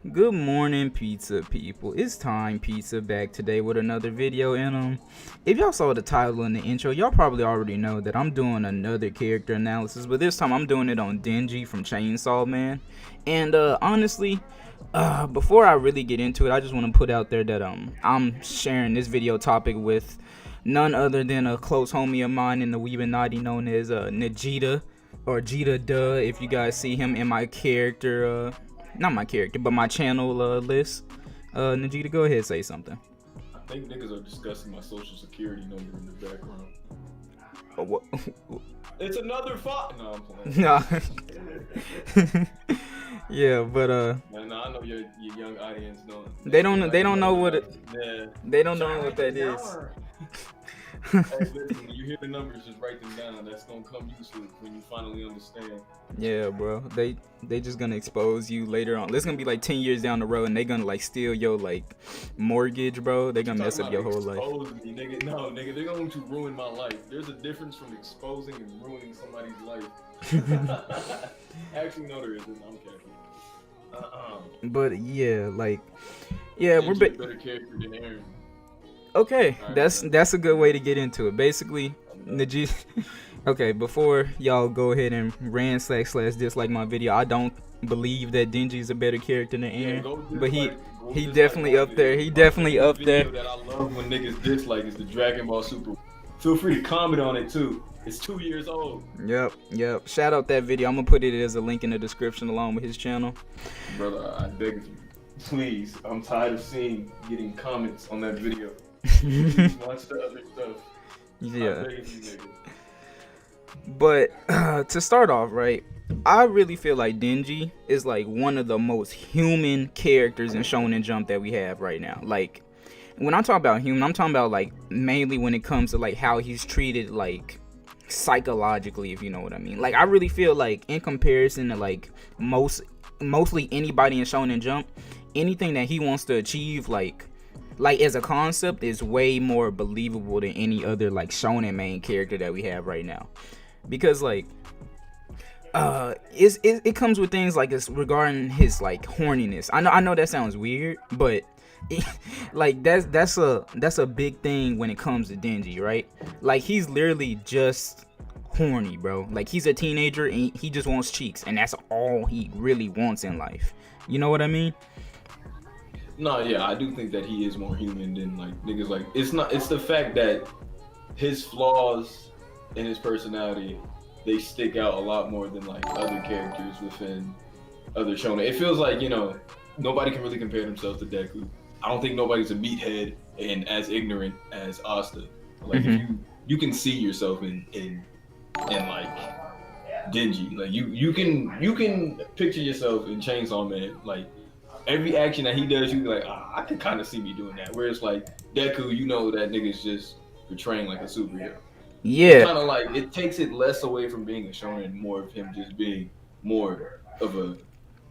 Good morning, pizza people. It's Time Pizza back today with another video. And if y'all saw the title and the intro, y'all probably already know that I'm doing another character analysis, but this time I'm doing it on Denji from Chainsaw Man. And honestly, before I really get into it, I just want to put out there that I'm sharing this video topic with none other than a close homie of mine in the Weebinati known as Najita or Jita Duh. If you guys see him in my character not my character, but my channel list. Najita, go ahead and say something. I think niggas are discussing my social security number in the background. What? It's another fight. No, I'm playing. Nah. Yeah, but Man, I know your young audience don't. They don't know what it. Yeah. They don't know what that is. Hey, listen, when you hear the numbers, just write them down. That's gonna come useful when you finally understand. Yeah, bro. They just gonna expose you later on. It's gonna be like 10 years down the road, and they gonna like steal your like mortgage, bro. They gonna mess up your whole life. Me, nigga. No, nigga, they're going to ruin my life. There's a difference from exposing and ruining somebody's life. Actually, no, there isn't. I'm kidding. But yeah, like, yeah, we're better character than Aaron. Okay, that's a good way to get into it. Basically, Najee. Okay, before y'all go ahead and /dislike my video, I don't believe that Denji's a better character than Aaron, but he definitely up there. He definitely up there. That I love when niggas dislike is the Dragon Ball Super. Feel free to comment on it too. It's 2 years old. Yep. Shout out that video. I'm gonna put it as a link in the description along with his channel. Brother, I beg of you, please. I'm tired of getting comments on that video. Watch the other stuff. Yeah. But to start off, right, I really feel like Denji is like one of the most human characters in Shonen Jump that we have right now. Like, when I talk about human, I'm talking about like mainly when it comes to like how he's treated like psychologically, if you know what I mean. Like, I really feel like in comparison to like mostly anybody in Shonen Jump, anything that he wants to achieve like as a concept is way more believable than any other like shonen main character that we have right now, because like it comes with things like it's regarding his like horniness. I know that sounds weird, but like that's a big thing when it comes to Denji, right? Like, he's literally just horny, bro. Like, he's a teenager and he just wants cheeks, and that's all he really wants in life. You know what I mean? No, yeah, I do think that he is more human than like niggas. Like, it's the fact that his flaws in his personality, they stick out a lot more than like other characters within other shonen. It feels like, nobody can really compare themselves to Deku. I don't think nobody's a meathead and as ignorant as Asta. Like, if you can see yourself in like Denji. Like, you can picture yourself in Chainsaw Man. Like, every action that he does, you be like, I can kind of see me doing that. Whereas like Deku, that nigga's just portraying like a superhero. Yeah. Kind of like, it takes it less away from being a shonen, more of him just being more of a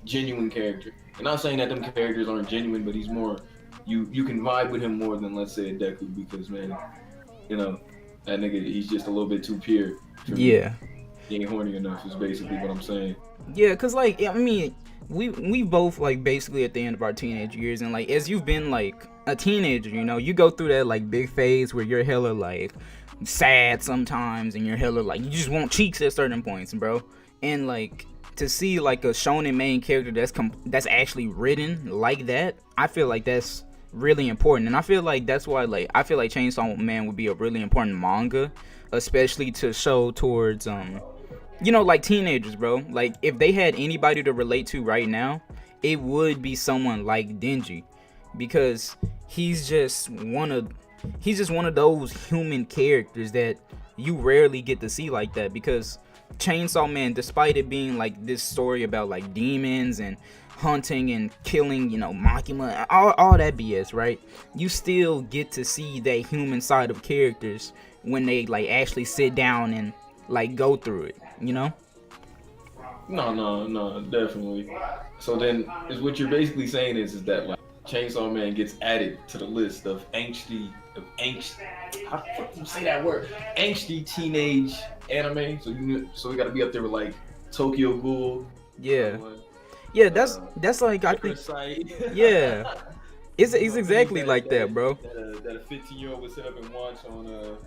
genuine character. And not saying that them characters aren't genuine, but he's more, you can vibe with him more than, let's say, a Deku, because, man, that nigga, he's just a little bit too pure. Yeah. He ain't horny enough is basically what I'm saying. Yeah, cause like, I mean, we both like basically at the end of our teenage years, and like as you've been like a teenager, you go through that like big phase where you're hella like sad sometimes, and you're hella like you just want cheeks at certain points, bro. And like, to see like a shonen main character that's actually written like that, I feel like that's really important. And I feel like that's why like I feel like Chainsaw Man would be a really important manga, especially to show towards like teenagers, bro. Like, if they had anybody to relate to right now, it would be someone like Denji, because he's just one of those human characters that you rarely get to see like that. Because Chainsaw Man, despite it being like this story about like demons and hunting and killing, Makima, all that BS, right? You still get to see that human side of characters when they like actually sit down and like go through it, No, definitely. So then, is what you're basically saying is that like Chainsaw Man gets added to the list of angsty, how the fuck do you say that word? Angsty teenage anime. So we got to be up there with like Tokyo Ghoul. Yeah. Yeah, that's like I think. Parasite. Yeah, it's You know, things exactly like that, bro. that a 15-year-old would sit up and watch on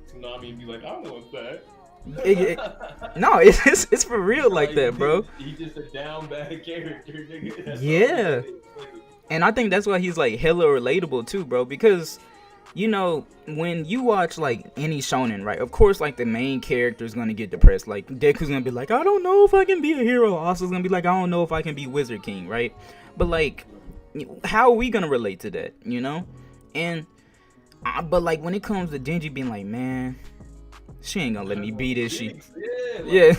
Tsunami and be like, I know what's that. No, it's for real like that, bro. He's just a down bad character, nigga. That's Yeah, all and I think that's why he's like hella relatable too, bro. Because you know, when you watch like any shonen, right? Of course, like the main character is gonna get depressed. Like Deku's gonna be like, I don't know if I can be a hero. Asu's gonna be like, I don't know if I can be Wizard King, right? But like, how are we gonna relate to that, you know? And but like when it comes to Denji being like, man, she ain't gonna let me be this shit. Yeah,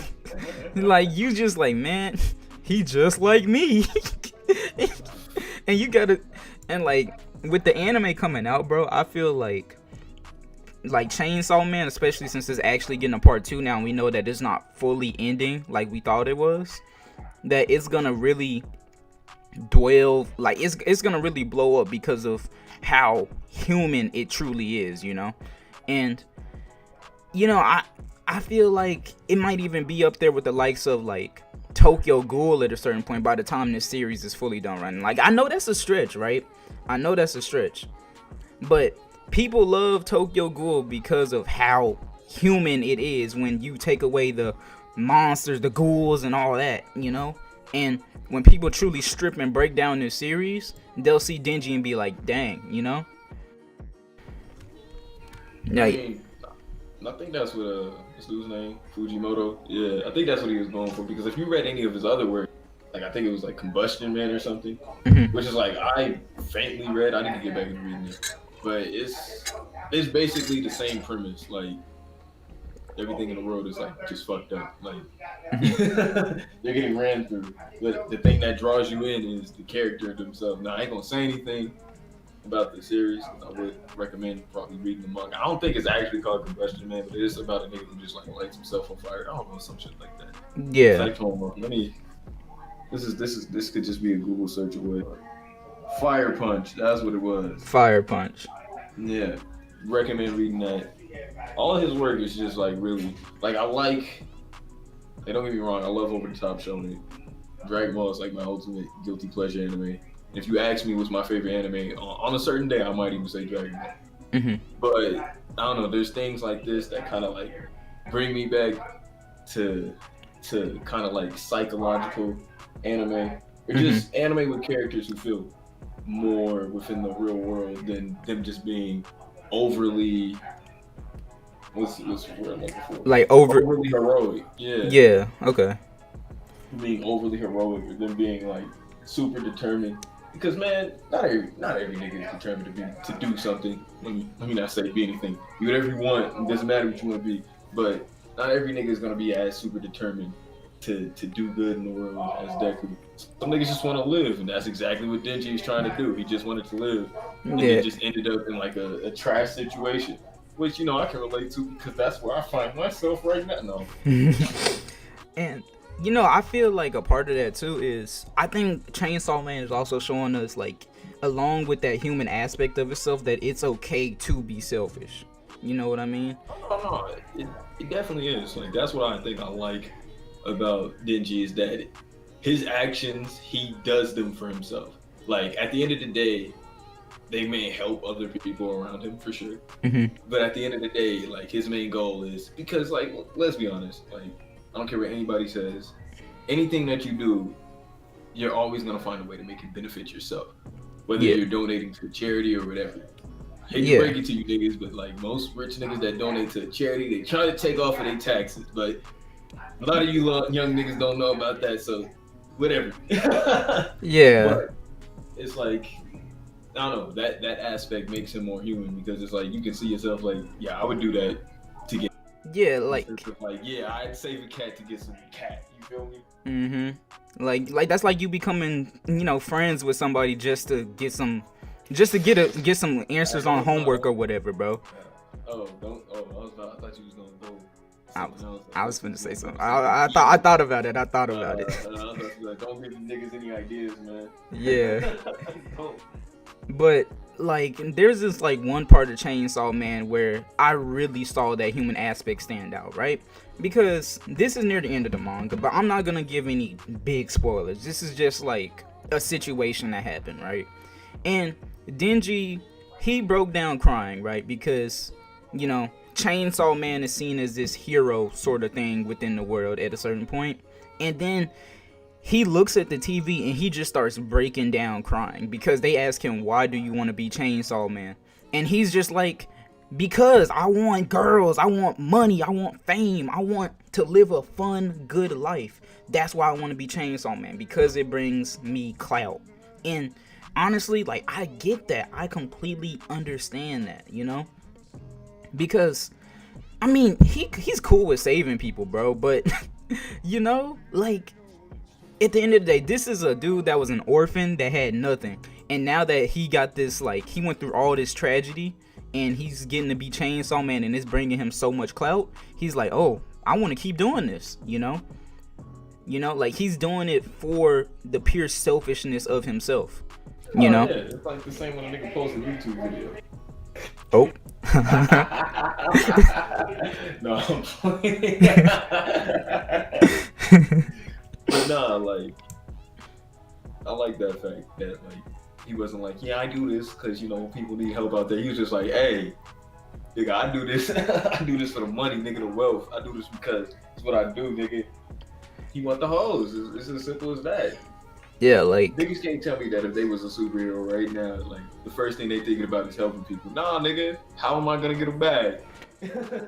like you just like, man, he just like me. And you gotta, and like with the anime coming out, bro, I feel like Chainsaw Man, especially since it's actually getting a part 2 now, and we know that it's not fully ending like we thought it was, that it's gonna really dwell, like it's gonna really blow up because of how human it truly is, you know. And you know, I feel like it might even be up there with the likes of like Tokyo Ghoul at a certain point by the time this series is fully done running. Like I know that's a stretch, right? I know that's a stretch, but people love Tokyo Ghoul because of how human it is when you take away the monsters, the ghouls, and all that, you know. And when people truly strip and break down this series, they'll see Denji and be like, dang, you know. I mean, I think that's what what's dude's name? Fujimoto. Yeah, I think that's what he was going for, because if you read any of his other work, like I think it was like Combustion Man or something, which is like I faintly read. I need to get back and reading it, but it's basically the same premise. Like everything in the world is like just fucked up. Like they're getting ran through. But the thing that draws you in is the character themselves. Now I ain't gonna say anything about the series. I would recommend probably reading the manga. I don't think it's actually called Combustion Man, but it is about a nigga who just like lights himself on fire. I don't know, some shit like that. Yeah. Like, let me. This could just be a Google search away. Fire Punch. That's what it was. Fire Punch. Yeah, recommend reading that. All of his work is just like really like I like. Hey, don't get me wrong. I love over the top shonen. Dragon Ball is like my ultimate guilty pleasure anime. If you ask me what's my favorite anime, on a certain day, I might even say Dragon Ball. But I don't know. There's things like this that kind of like bring me back to kind of like psychological anime, or just anime with characters who feel more within the real world than them just being overly. What's the word I'm looking for? Like overly heroic. Yeah. Yeah. Okay. Being overly heroic, or them being like super determined. Because man, not every nigga is determined to do something. Let me not say be anything. Be whatever you want. It doesn't matter what you want to be. But not every nigga is gonna be as super determined to do good in the world as Deku. Some niggas just want to live, and that's exactly what Denji is trying to do. He just wanted to live, and it just ended up in like a trash situation, which you know I can relate to because that's where I find myself right now. No. And you know, I feel like a part of that too is I think Chainsaw Man is also showing us, like, along with that human aspect of itself, that it's okay to be selfish. You know what I mean? Oh, no, it definitely is. Like that's what I think I like about Denji is that his actions, he does them for himself. Like at the end of the day, they may help other people around him for sure. But at the end of the day, like his main goal is because, like, let's be honest, like I don't care what anybody says, anything that you do, you're always gonna find a way to make it benefit yourself. Whether you're donating to a charity or whatever. Hate to break it to you niggas, but like most rich niggas that donate to a charity, they try to take off of their taxes. But a lot of you young niggas don't know about that, so whatever. Yeah. But it's like, I don't know, that aspect makes him more human because it's like you can see yourself like, yeah, I would do that to get. Yeah, like yeah, I'd save a cat to get some cat. You feel me? Like that's like you becoming, you know, friends with somebody just to get some answers on homework or whatever, bro. I thought you was gonna go. I was finna say something. I thought about it. I thought about it. Don't give the niggas any ideas, man. Yeah. But like there's this like one part of Chainsaw Man where I really saw that human aspect stand out, right? Because this is near the end of the manga, but I'm not gonna give any big spoilers. This is just like a situation that happened, right? And Denji, he broke down crying, right? Because, you know, Chainsaw Man is seen as this hero sort of thing within the world at a certain point. And then he looks at the TV and he just starts breaking down crying because they ask him, why do you want to be Chainsaw Man? And he's just like, because I want girls, I want money, I want fame, I want to live a fun, good life. That's why I want to be Chainsaw Man, because it brings me clout. And honestly, like, I get that. I completely understand that, you know? Because, I mean, he's cool with saving people, bro, but, you know, like, at the end of the day, this is a dude that was an orphan that had nothing. And now that he got this, like, he went through all this tragedy and he's getting to be Chainsaw Man and it's bringing him so much clout, he's like, oh, I want to keep doing this, you know? You know, like, he's doing it for the pure selfishness of himself, you know? Yeah, it's like the same when a nigga posts a YouTube video. Oh. No, I'm playing. But nah, like, I like that fact that, like, he wasn't like, yeah, I do this because, you know, people need help out there. He was just like, hey, nigga, I do this. I do this for the money, nigga, the wealth. I do this because it's what I do, nigga. He want the hoes. It's as simple as that. Yeah, like, niggas can't tell me that if they was a superhero right now, like, the first thing they thinking about is helping people. Nah, nigga, how am I gonna get a bag?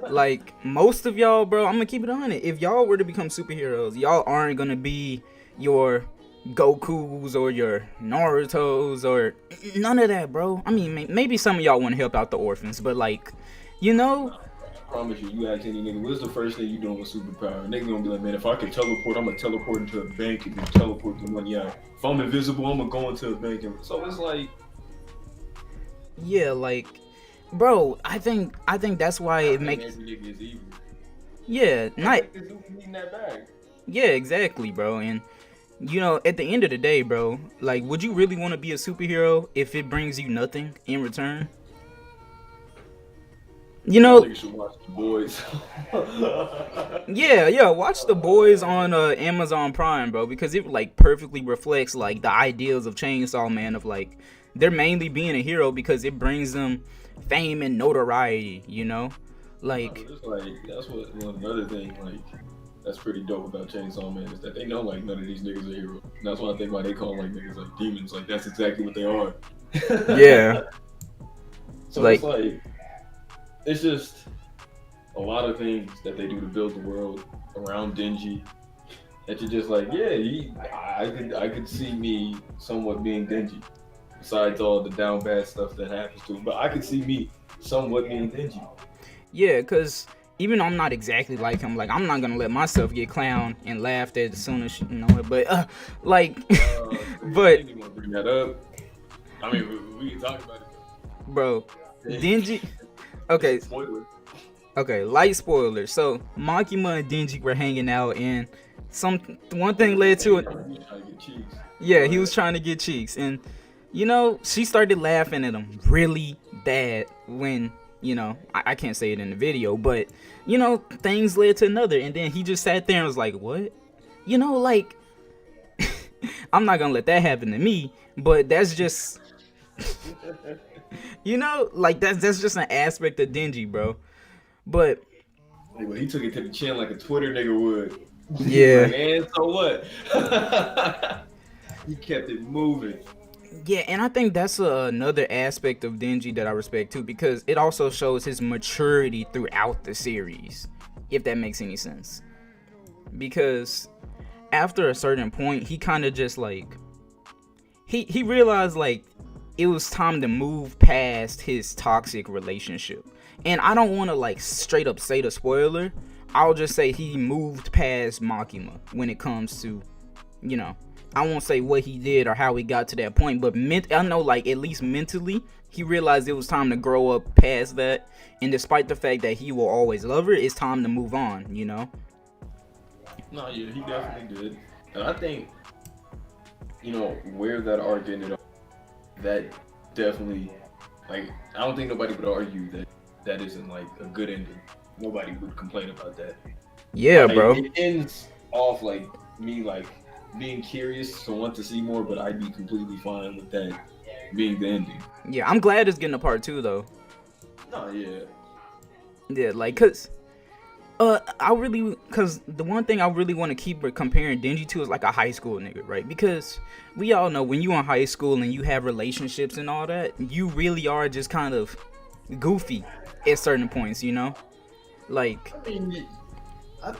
like, most of y'all, bro, I'm gonna keep it 100. If y'all were to become superheroes, y'all aren't gonna be your Gokus or your Narutos or none of that, bro. I mean, maybe some of y'all want to help out the orphans, but, like, you know, I promise you ask any nigga, what's the first thing you doing with superpower? Nigga gonna be like, man, if I could teleport, I'm gonna teleport into a bank and then teleport to money out. If I'm invisible, I'm gonna go into a bank. So it's like, yeah, like, bro, I think that's why it makes. Every nigga is evil. Yeah, not. Needing that bag. Yeah, exactly, bro. And you know, at the end of the day, bro, like, would you really want to be a superhero if it brings you nothing in return? You know, you should watch The Boys. yeah, watch The Boys on Amazon Prime, bro, because it like perfectly reflects like the ideals of Chainsaw Man, of like they're mainly being a hero because it brings them fame and notoriety, you know, like. It's like that's what another thing like that's pretty dope about Chainsaw Man is that they know like none of these niggas are heroes. And that's why I think why they call like niggas like demons. Like that's exactly what they are. Yeah. So like, it's like it's just a lot of things that they do to build the world around Denji that you're just like, yeah, I could see me somewhat being Denji. Besides all the down bad stuff that happens to him, but I could see me somewhat being Denji. yeah, because even though I'm not exactly like him, like, I'm not gonna let myself get clowned and laughed at as soon as you know it, but like, but you want to bring that up? I mean, we can talk about it, bro, Denji. Okay. Spoiler. Okay, light spoiler. So Makima and Denji were hanging out, and one thing led to it. Yeah, he was trying to get cheeks, and you know, she started laughing at him really bad when, you know, I can't say it in the video, but you know, things led to another, and then he just sat there and was like, "What?" You know, like, I'm not gonna let that happen to me, but that's just. You know, like that's just an aspect of Denji, bro. But anyway, he took it to the chin like a Twitter nigga would. Yeah. Like, and so what? He kept it moving. Yeah, and I think that's another aspect of Denji that I respect too, because it also shows his maturity throughout the series, if that makes any sense. Because after a certain point, he kind of just like he realized like it was time to move past his toxic relationship. And I don't want to like straight up say the spoiler. I'll just say he moved past Makima when it comes to, you know, I won't say what he did or how he got to that point, but I know like at least mentally he realized it was time to grow up past that. And despite the fact that he will always love her, it's time to move on, you know? No, yeah, he definitely did. And I think, you know, where that arc ended up, that definitely Like, I don't think nobody would argue that that isn't like a good ending. Nobody would complain about that. Yeah, Like, bro. it ends off like me like being curious to want to see more, but I'd be completely fine with that being the ending. Yeah, I'm glad it's getting a part 2 though. No, yeah. Yeah, like, cause cause the one thing I really want to keep comparing Denji to is like a high school nigga, right? Because we all know when you in high school and you have relationships and all that, you really are just kind of goofy at certain points, you know? Like, I mean, I,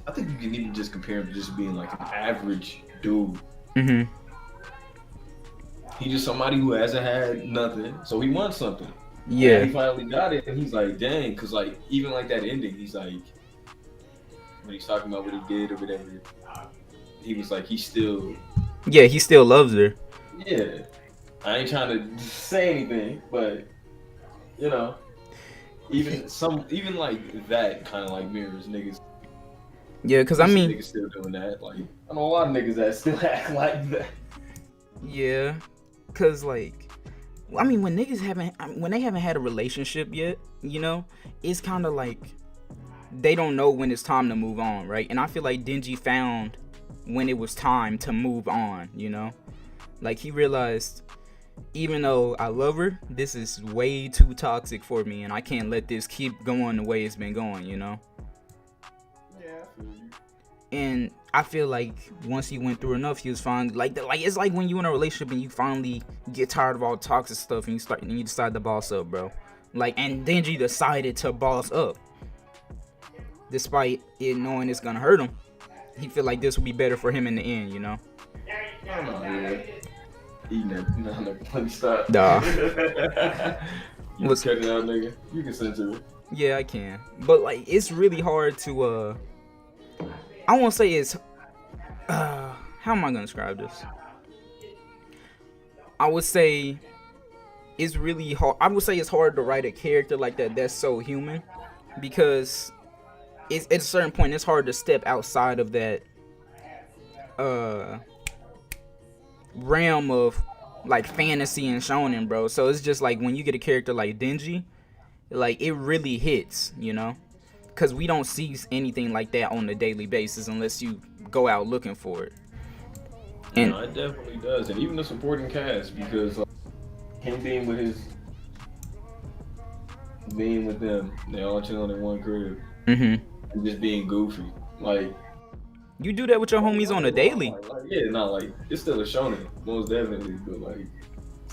I think you can even just compare him to just being like an average dude. mm-hmm. He's just somebody who hasn't had nothing, so he wants something. Yeah. And he finally got it, and he's like, dang, because like even like that ending, he's like, when he's talking about what he did or whatever, he was like, he still, Yeah, he still loves her. yeah. I ain't trying to say anything, but you know, even like that kind of like mirrors niggas. Yeah, cause I mean, niggas still doing that. Like, I know a lot of niggas that still act like that. yeah, cause like, I mean, when they haven't had a relationship yet, you know, it's kind of like they don't know when it's time to move on, right? And I feel like Denji found when it was time to move on, you know, like he realized, even though I love her, this is way too toxic for me, and I can't let this keep going the way it's been going, you know. Yeah, I feel you. And I feel like once he went through enough, he was finally like it's like when you in a relationship and you finally get tired of all the toxic stuff and you decide to boss up, bro. Like, and Denji decided to boss up, despite it knowing it's gonna hurt him. He feel like this would be better for him in the end, you know. I don't know, man. Eating that, no, let me stop. Nah. You can cut it out, nigga. You can censor it. Yeah, I can, but like it's really hard to I won't say it's how am I gonna describe this? I would say it's really hard. I would say it's hard to write a character like that that's so human, because it's at a certain point it's hard to step outside of that realm of like fantasy and shonen, bro. So it's just like when you get a character like Denji, like it really hits, you know, because we don't see anything like that on a daily basis unless you go out looking for it. And no, it definitely does, and even the supporting cast, because him being with them, they all chilling in one crib, and just being goofy, like. You do that with your homies on a daily. Yeah, no, like it's still a shonen, most definitely, but like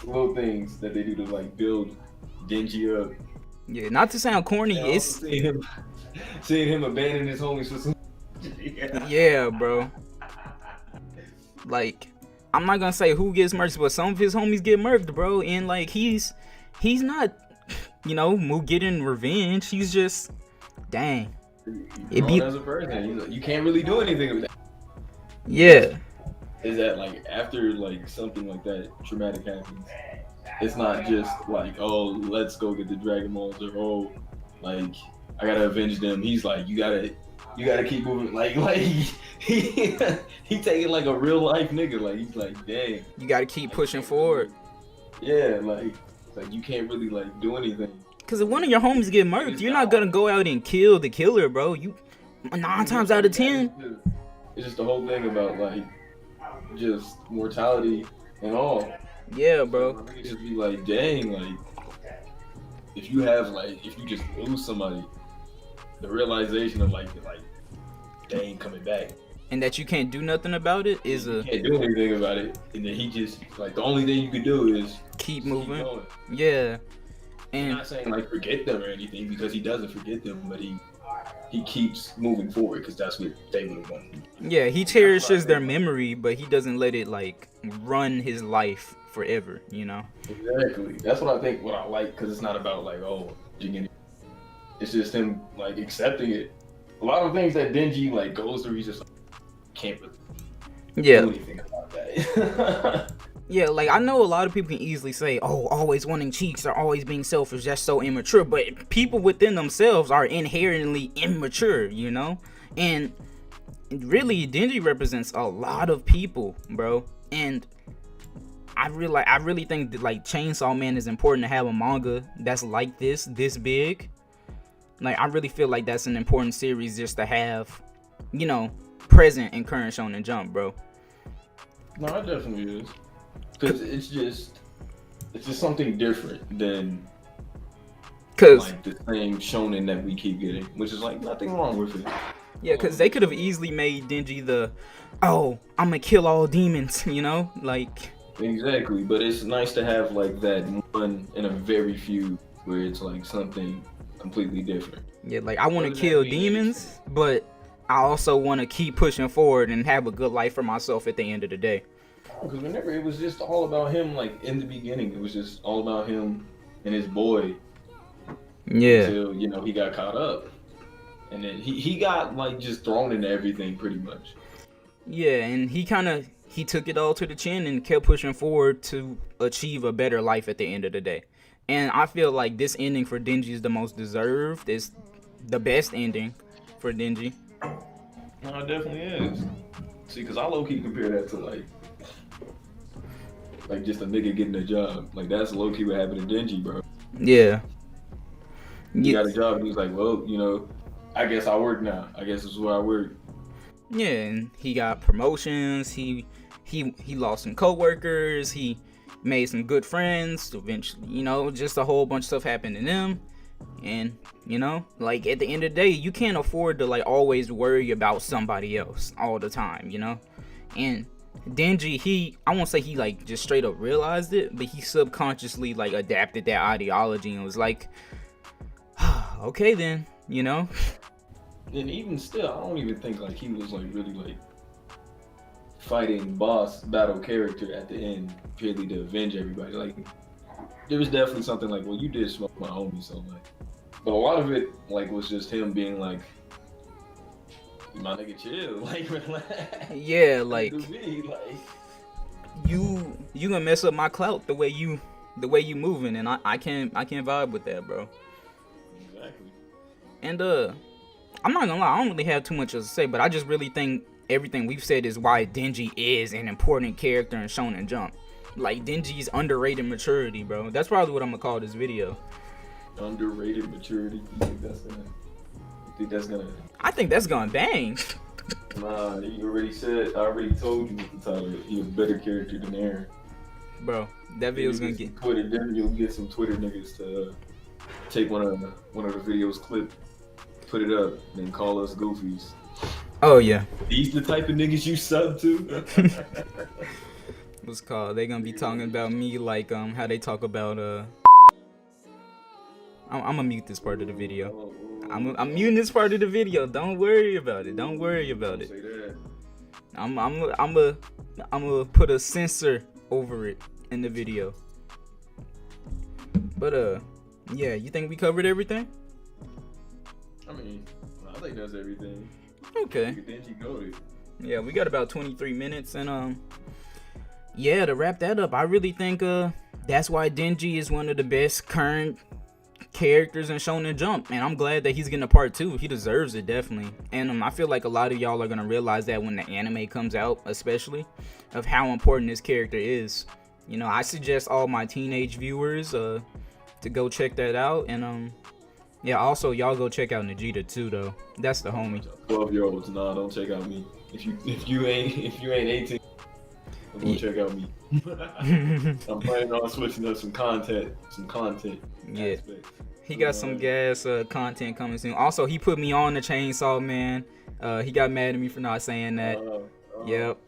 little things that they do to like build Denji up. Yeah, not to sound corny, And it's seeing him abandon his homies for some. Yeah, bro. Like, I'm not gonna say who gets murked, but some of his homies get murked, bro. And like he's not, you know, getting revenge. He's just, dang. It be as a person, you can't really do anything with that. Yeah. Is that like after like something like that traumatic happens? It's not just like, oh, let's go get the Dragon Balls, or oh, like I gotta avenge them. He's like, you gotta keep moving. Like he taking like a real life nigga. Like he's like, dang. You gotta keep pushing forward. Yeah, like you can't really like do anything. Cause if one of your homies get murked, you're not gonna go out and kill the killer, bro. You 9 times out of 10. It's just the whole thing about like just mortality and all. Yeah, bro. You just be like, dang, like if you just lose somebody, the realization of like they ain't coming back, and that you can't do nothing about it is you can't do anything about it, and then he just like the only thing you can do is keep moving. Keep yeah. And I'm not saying like forget them or anything, because he doesn't forget them, but he keeps moving forward because that's what they would have wanted. Yeah, he cherishes their memory, but he doesn't let it like run his life forever, you know. Exactly. That's what I think. What I like, because it's not about like, oh, it's just him like accepting it. A lot of things that Denji like goes through, he's just like, can't really do anything about that. Yeah, like I know a lot of people can easily say, oh, always wanting cheeks or always being selfish, that's so immature. But people within themselves are inherently immature, you know? And really, Denji represents a lot of people, bro. And I really think that like Chainsaw Man is important to have a manga that's like this big. Like I really feel like that's an important series just to have, you know, present in current Shonen Jump, bro. No, it definitely is. Because it's just something different than like the same shonen that we keep getting, which is like nothing wrong with it. Yeah, because they could have easily made Denji the, oh, I'm gonna kill all demons, you know, like. Exactly, but it's nice to have like that one in a very few where it's like something completely different. Yeah, like I want to kill demons, but I also want to keep pushing forward and have a good life for myself at the end of the day. Because whenever it was just all about him, like in the beginning, it was just all about him and his boy. Yeah. Until, you know, he got caught up. And then he got like just thrown into everything pretty much. Yeah, and he took it all to the chin and kept pushing forward to achieve a better life at the end of the day. And I feel like this ending for Denji is the most deserved. It's the best ending for Denji. No, it definitely is. See, because I low-key compare that to like just a nigga getting a job. Like that's low-key what happened to Denji, bro. Yeah. He got a job and he was like, well, you know, I guess I work now. I guess this is where I work. Yeah, and he got promotions. He lost some coworkers. He made some good friends. Eventually, you know, just a whole bunch of stuff happened to them. And, you know, like at the end of the day, you can't afford to like always worry about somebody else all the time, you know? And Denji, I won't say he like just straight up realized it, but he subconsciously like adapted that ideology and was like, okay then, you know? And even still, I don't even think like he was like really like fighting boss battle character at the end purely to avenge everybody. Like there was definitely something like, well, you did smoke my homie so much. But a lot of it like was just him being like, my nigga chill, like relax. Yeah, like me, like you gonna mess up my clout the way you moving, and I can't vibe with that, bro. Exactly. And I'm not gonna lie, I don't really have too much else to say, but I just really think everything we've said is why Denji is an important character in Shonen Jump. Like Denji's underrated maturity, bro. That's probably what I'm gonna call this video. Underrated maturity. You think that's gonna? I think that's gonna bang. Nah, you already said. I already told you what the title. He's a better character than Aaron. Bro, that video's gonna get Twitter. Then you'll get some Twitter niggas to take one of the videos clip, put it up, then call us goofies. Oh yeah. These the type of niggas you sub to? What's called? They gonna be talking about me like how they talk about I'm gonna mute this part of the video. I'm muting this part of the video. Don't worry about it. Don't worry about it. I'm gonna put a censor over it in the video. But yeah, you think we covered everything? I mean, I think that's everything. Okay. Yeah, we got about 23 minutes, and yeah, to wrap that up, I really think that's why Denji is one of the best current characters in Shonen Jump, and I'm glad that he's getting a part 2. He deserves it, definitely. And I feel like a lot of y'all are gonna realize that when the anime comes out, especially, of how important this character is. You know, I suggest all my teenage viewers to go check that out, and yeah, also y'all go check out Nagita too, though. That's the homie. 12-year-olds, nah, don't check out me. If you ain't 18, don't check out me. I'm planning on switching up some content. Yeah, aspects. He got some gas content coming soon. Also, he put me on the Chainsaw Man. He got mad at me for not saying that. Yep.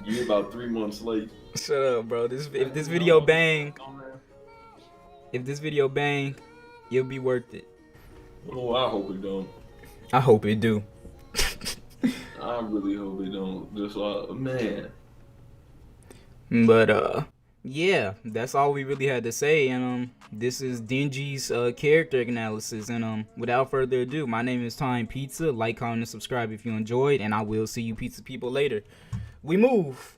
You about 3 months late. Shut up, bro. If this video bang, it'll be worth it. Oh, I hope it don't. I hope it do. I really hope it don't. Just man. But yeah, that's all we really had to say. And this is Denji's character analysis. And without further ado, my name is Tine Pizza. Like, comment, and subscribe if you enjoyed, and I will see you pizza people later. We move.